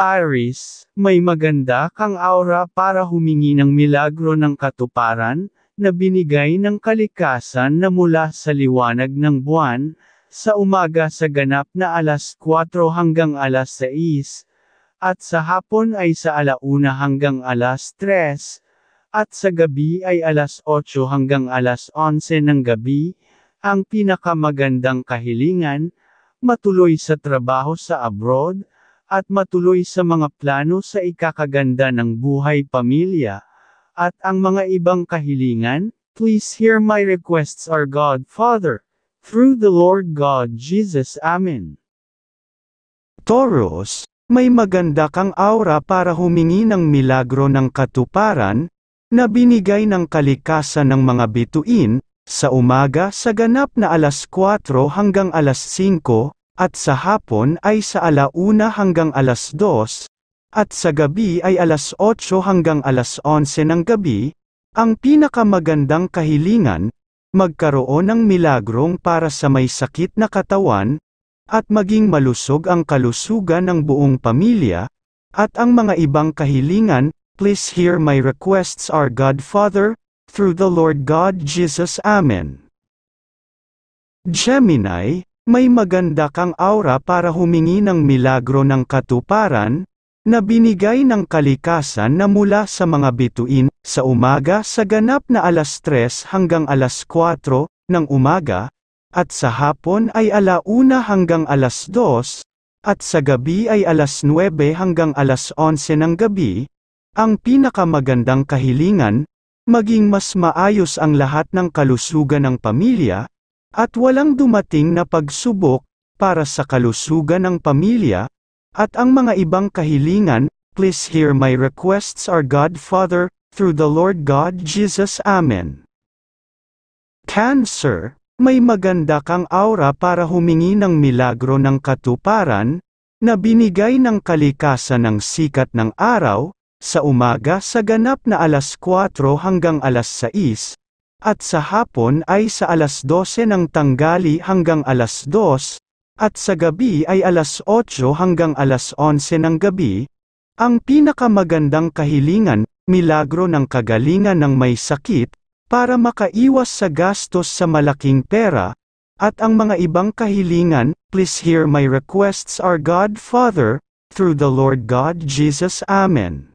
Aries, may maganda kang aura para humingi ng milagro ng katuparan, na binigay ng kalikasan na mula sa liwanag ng buwan, sa umaga sa ganap na alas 4 hanggang alas 6, at sa hapon ay sa 1 hanggang alas 3, at sa gabi ay alas 8 hanggang alas 11 ng gabi. Ang pinakamagandang kahilingan, matuloy sa trabaho sa abroad, at matuloy sa mga plano sa ikakaganda ng buhay pamilya, at ang mga ibang kahilingan, please hear my requests our God Father, through the Lord God Jesus. Amen. Taurus, may maganda kang aura para humingi ng milagro ng katuparan, na binigay ng kalikasan ng mga bituin, sa umaga sa ganap na alas 4 hanggang alas 5, at sa hapon ay sa 1 hanggang alas 2, at sa gabi ay alas 8 hanggang alas 11 ng gabi. Ang pinakamagandang kahilingan, magkaroon ng milagrong para sa may sakit na katawan, at maging malusog ang kalusugan ng buong pamilya, at ang mga ibang kahilingan, please hear my requests our God Father, through the Lord God Jesus. Amen. Gemini, may maganda kang aura para humingi ng milagro ng katuparan, na binigay ng kalikasan na mula sa mga bituin, sa umaga sa ganap na alas 3 hanggang alas 4 ng umaga, at sa hapon ay 1 hanggang alas 2, at sa gabi ay alas 9 hanggang alas 11 ng gabi. Ang pinakamagandang kahilingan, maging mas maayos ang lahat ng kalusugan ng pamilya, at walang dumating na pagsubok, para sa kalusugan ng pamilya, at ang mga ibang kahilingan, please hear my requests our God Father, through the Lord God Jesus. Amen. Cancer, may maganda kang aura para humingi ng milagro ng katuparan, na binigay ng kalikasan ng sikat ng araw, sa umaga sa ganap na alas 4 hanggang alas 6, at sa hapon ay sa alas 12 ng tanghali hanggang alas 2, at sa gabi ay alas 8 hanggang alas 11 ng gabi. Ang pinakamagandang kahilingan, milagro ng kagalingan ng may sakit, para makaiwas sa gastos sa malaking pera, at ang mga ibang kahilingan, please hear my requests our God Father, through the Lord God Jesus. Amen.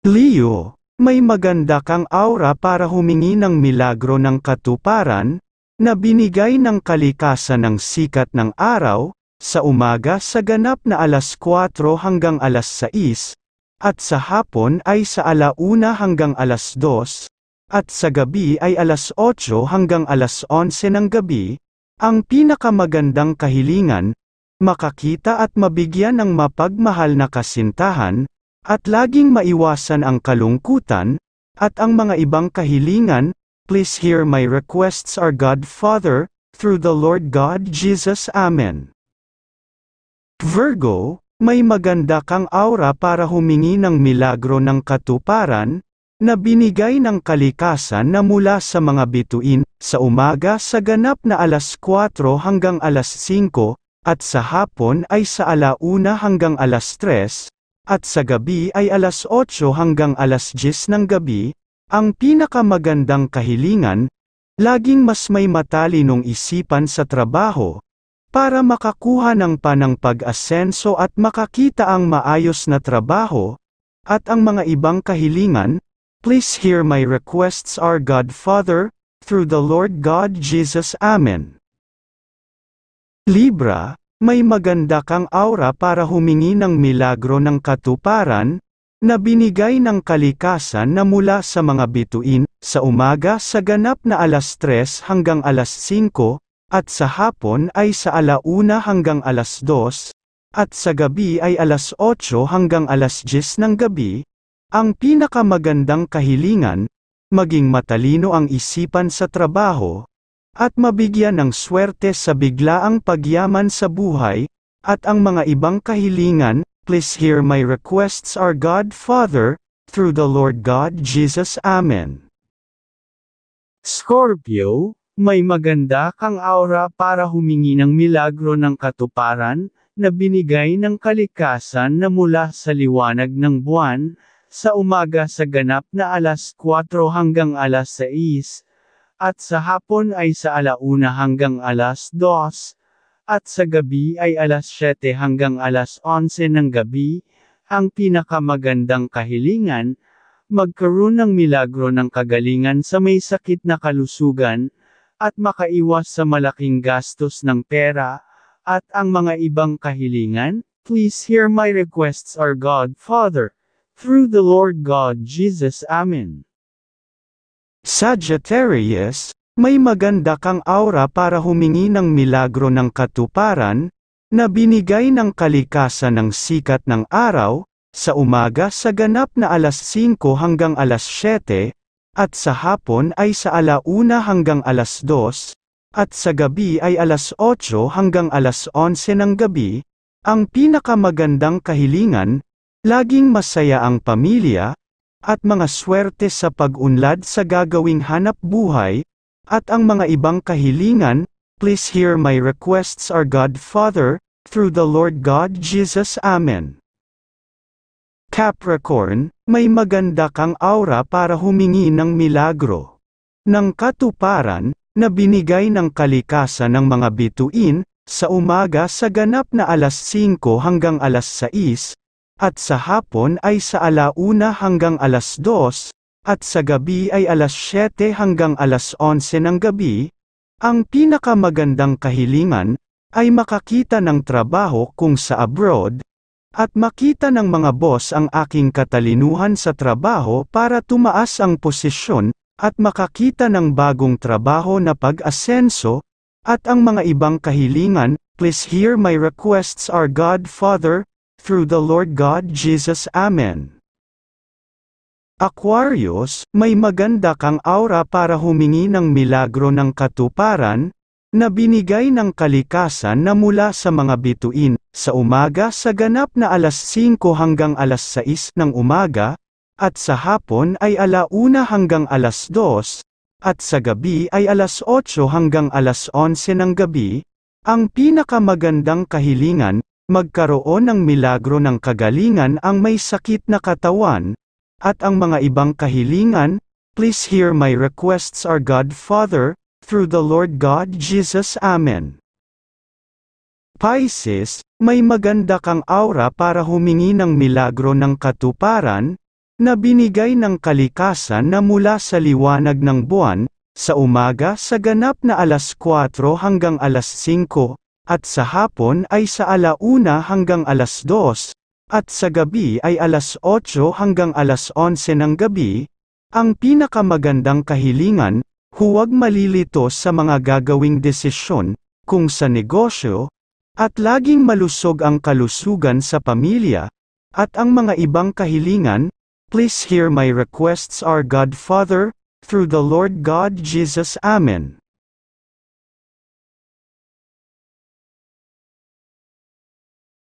Leo, may maganda kang aura para humingi ng milagro ng katuparan, na binigay ng kalikasan ng sikat ng araw, sa umaga sa ganap na alas 4 hanggang alas 6, at sa hapon ay sa 1 hanggang alas 2, at sa gabi ay alas 8 hanggang alas 11 ng gabi. Ang pinakamagandang kahilingan, makakita at mabigyan ng mapagmahal na kasintahan, at laging maiwasan ang kalungkutan, at ang mga ibang kahilingan, please hear my requests our God Father, through the Lord God Jesus. Amen. Virgo, may maganda kang aura para humingi ng milagro ng katuparan, na binigay ng kalikasan na mula sa mga bituin, sa umaga sa ganap na alas 4 hanggang alas 5, at sa hapon ay sa 1 hanggang alas 3, at sa gabi ay alas 8 hanggang alas 10 ng gabi. Ang pinakamagandang kahilingan, laging mas may matalinong isipan sa trabaho, para makakuha ng panang pag-asenso at makakita ang maayos na trabaho, at ang mga ibang kahilingan, please hear my requests our God Father, through the Lord God Jesus. Amen. Libra, may maganda kang aura para humingi ng milagro ng katuparan, na binigay ng kalikasan na mula sa mga bituin, sa umaga sa ganap na alas 3 hanggang alas 5, at sa hapon ay sa 1 hanggang alas 2, at sa gabi ay alas 8 hanggang alas 10 ng gabi. Ang pinakamagandang kahilingan, maging matalino ang isipan sa trabaho, at mabigyan ng swerte sa biglaang pagyaman sa buhay, at ang mga ibang kahilingan, please hear my requests our God Father, through the Lord God Jesus. Amen. Scorpio, may maganda kang aura para humingi ng milagro ng katuparan, na binigay ng kalikasan na mula sa liwanag ng buwan, sa umaga sa ganap na 4 hanggang 6, at sa hapon ay sa 1 hanggang 2, at sa gabi ay 7 hanggang 11 ng gabi, ang pinakamagandang kahilingan, magkaroon ng milagro ng kagalingan sa may sakit na kalusugan, at makaiwas sa malaking gastos ng pera, at ang mga ibang kahilingan. Please hear my requests, our God Father, through the Lord God Jesus. Amen. Sagittarius, may maganda kang aura para humingi ng milagro ng katuparan, na binigay ng kalikasan ng sikat ng araw, sa umaga sa ganap na 5 hanggang 7, at sa hapon ay sa 1 hanggang 2, at sa gabi ay 8 hanggang 11 ng gabi. Ang pinakamagandang kahilingan, laging masaya ang pamilya, at mga swerte sa pag-unlad sa gagawing hanap buhay, at ang mga ibang kahilingan. Please hear my requests, our God Father, through the Lord God Jesus. Amen. Capricorn, may maganda kang aura para humingi ng milagro ng katuparan, na binigay ng kalikasan ng mga bituin, sa umaga sa ganap na 5 hanggang 6, at sa hapon ay sa 1 hanggang 2, at sa gabi ay 7 hanggang 11 ng gabi. Ang pinakamagandang kahilingan, ay makakita ng trabaho kung sa abroad, at makita ng mga boss ang aking katalinuhan sa trabaho para tumaas ang posisyon, at makakita ng bagong trabaho na pag-asenso, at ang mga ibang kahilingan. Please hear my requests, our God Father, through the Lord God Jesus. Amen. Aquarius, may maganda kang aura para humingi ng milagro ng katuparan, na binigay ng kalikasan na mula sa mga bituin, sa umaga sa ganap na 5 hanggang 6 ng umaga, at sa hapon ay 1 hanggang 2, at sa gabi ay 8 hanggang 11 ng gabi. Ang pinakamagandang kahilingan, magkaroon ng milagro ng kagalingan ang may sakit na katawan, at ang mga ibang kahilingan. Please hear my requests, our God Father, through the Lord God Jesus. Amen. Pisces, may maganda kang aura para humingi ng milagro ng katuparan, na binigay ng kalikasan na mula sa liwanag ng buwan, sa umaga sa ganap na 4 hanggang 5, at sa hapon ay sa 1 hanggang 2, at sa gabi ay 8 hanggang 11 ng gabi. Ang pinakamagandang kahilingan, huwag malilito sa mga gagawing desisyon, kung sa negosyo, at laging malusog ang kalusugan sa pamilya, at ang mga ibang kahilingan. Please hear my requests, our God Father, through the Lord God Jesus. Amen.